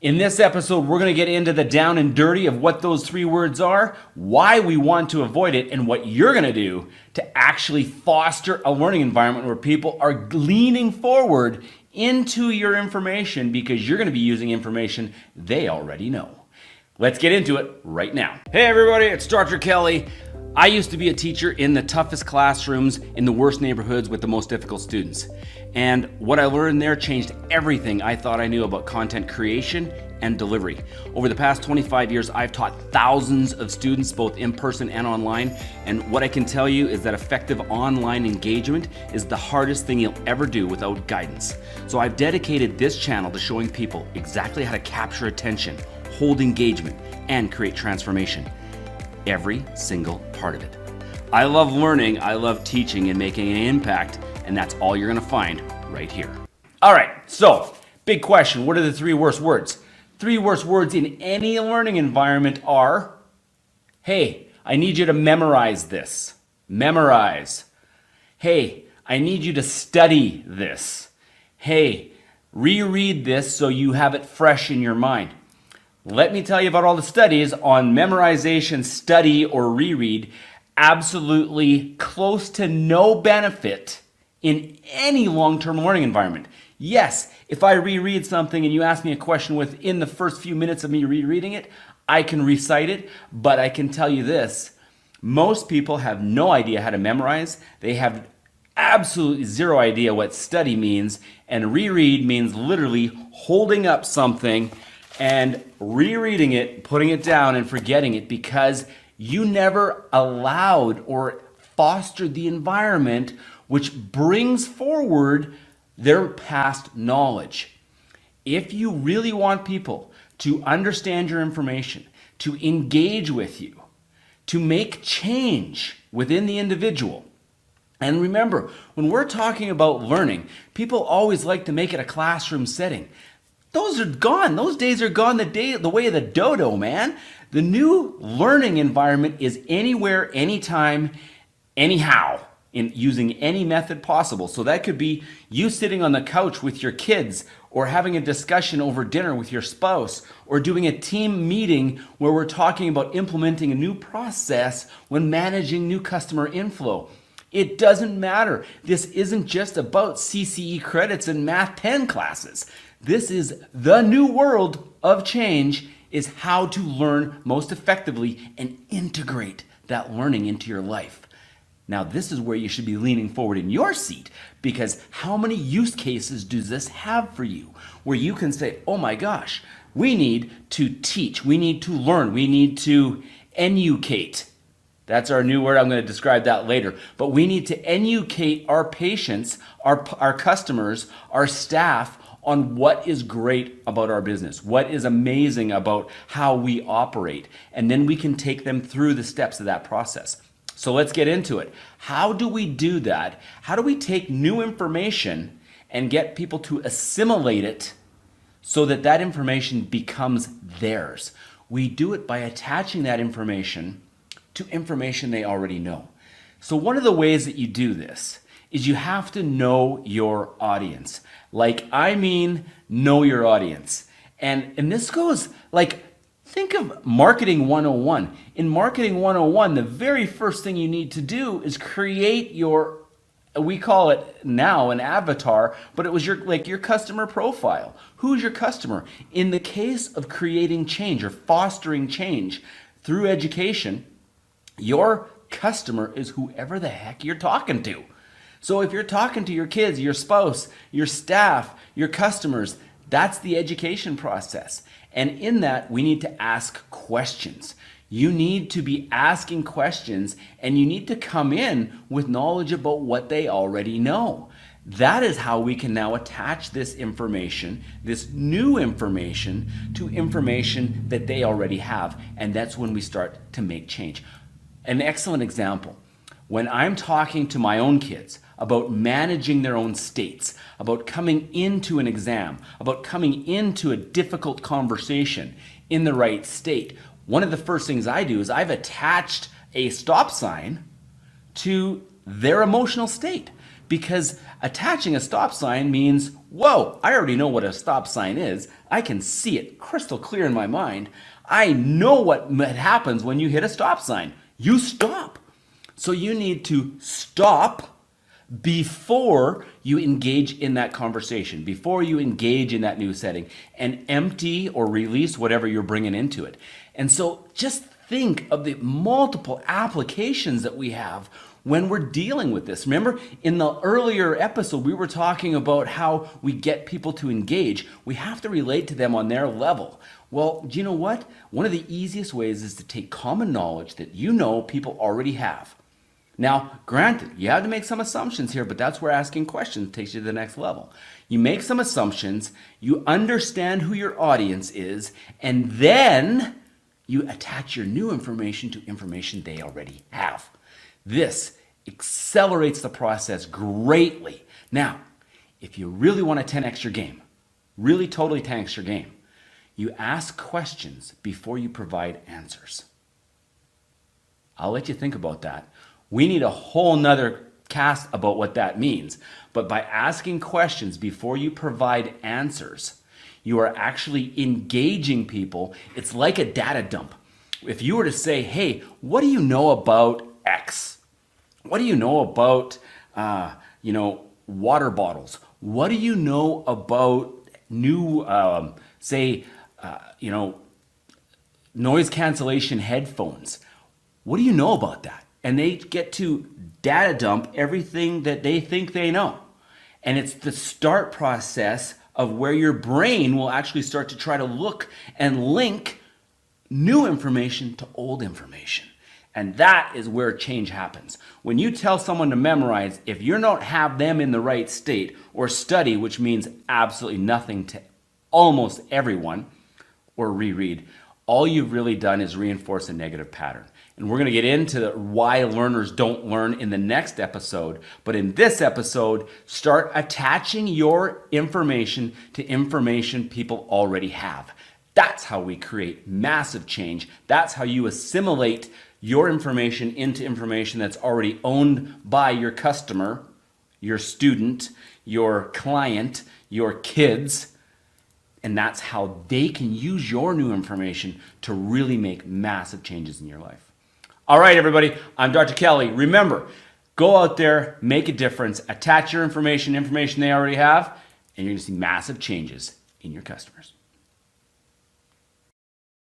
In this episode, we're going to get into the down and dirty of what those three words are, why we want to avoid it, and what you're going to do to actually foster a learning environment where people are leaning forward into your information because you're going to be using information they already know. Let's get into it right now. Hey everybody, it's Dr. Kelly. I used to be a teacher in the toughest classrooms in the worst neighborhoods with the most difficult students. And what I learned there changed everything I thought I knew about content creation and delivery. Over the past 25 years, I've taught thousands of students, both in person and online. And what I can tell you is that effective online engagement is the hardest thing you'll ever do without guidance. So I've dedicated this channel to showing people exactly how to capture attention, hold engagement, and create transformation. Every single part of it. I love learning, I love teaching and making an impact, and that's all you're gonna find right here. All right, so big question, what are the three worst words? Three worst words in any learning environment are, hey, I need you to memorize this. Memorize. Hey, I need you to study this. Hey, reread this so you have it fresh in your mind. Let me tell you about all the studies on memorization, study, or reread. Absolutely close to no benefit in any long-term learning environment. Yes, if I reread something and you ask me a question within the first few minutes of me rereading it, I can recite it, but I can tell you this, most people have no idea how to memorize. They have absolutely zero idea what study means, and reread means literally holding up something and rereading it, putting it down and forgetting it because you never allowed or fostered the environment which brings forward their past knowledge. If you really want people to understand your information, to engage with you, to make change within the individual, and remember, when we're talking about learning, people always like to make it a classroom setting. Those are gone. Those days are gone. The way of the dodo, man. The new learning environment is anywhere, anytime, anyhow, in using any method possible. So that could be you sitting on the couch with your kids, or having a discussion over dinner with your spouse, or doing a team meeting where we're talking about implementing a new process when managing new customer inflow. It doesn't matter. This isn't just about CCE credits and Math 10 classes. This is the new world of change, is how to learn most effectively and integrate that learning into your life. Now, this is where you should be leaning forward in your seat, because how many use cases does this have for you where you can say, oh my gosh, we need to teach, we need to learn, we need to educate. That's our new word. I'm going to describe that later. But we need to educate our patients, our customers, our staff on what is great about our business, what is amazing about how we operate, and then we can take them through the steps of that process. So let's get into it. How do we do that? How do we take new information and get people to assimilate it so that that information becomes theirs? We do it by attaching that information to information they already know. So one of the ways that you do this is you have to know your audience. Know your audience. And this goes think of Marketing 101. In Marketing 101, the very first thing you need to do is create your, we call it now an avatar, but it was your customer profile. Who's your customer? In the case of creating change or fostering change through education, your customer is whoever the heck you're talking to. So if you're talking to your kids, your spouse, your staff, your customers, that's the education process. And in that, we need to ask questions. You need to be asking questions, and you need to come in with knowledge about what they already know. That is how we can now attach this information, this new information, to information that they already have. And that's when we start to make change. An excellent example, when I'm talking to my own kids about managing their own states, about coming into an exam, about coming into a difficult conversation in the right state, one of the first things I do is I've attached a stop sign to their emotional state. Because attaching a stop sign means, whoa, I already know what a stop sign is. I can see it crystal clear in my mind. I know what happens when you hit a stop sign. You stop. So you need to stop before you engage in that conversation, before you engage in that new setting, and empty or release whatever you're bringing into it. And so just think of the multiple applications that we have when we're dealing with this. Remember, in the earlier episode, we were talking about how we get people to engage. We have to relate to them on their level. Well, do you know what? One of the easiest ways is to take common knowledge that you know people already have. Now, granted, you have to make some assumptions here, but that's where asking questions takes you to the next level. You make some assumptions, you understand who your audience is, and then you attach your new information to information they already have. This accelerates the process greatly. Now, if you really want to 10x your game, really totally 10x your game, you ask questions before you provide answers. I'll let you think about that. We need a whole nother cast about what that means. But by asking questions before you provide answers, you are actually engaging people. It's like a data dump. If you were to say, hey, what do you know about X? What do you know about, water bottles? What do you know about new, noise cancellation headphones? What do you know about that? And they get to data dump everything that they think they know. And it's the start process of where your brain will actually start to try to look and link new information to old information. And that is where change happens. When you tell someone to memorize, if you don't have them in the right state, or study, which means absolutely nothing to almost everyone, or reread, all you've really done is reinforce a negative pattern. And we're going to get into why learners don't learn in the next episode. But in this episode, start attaching your information to information people already have. That's how we create massive change. That's how you assimilate your information into information that's already owned by your customer, your student, your client, your kids. And that's how they can use your new information to really make massive changes in your life. All right, everybody, I'm Dr. Kelly. Remember, go out there, make a difference, attach your information they already have, and you're going to see massive changes in your customers.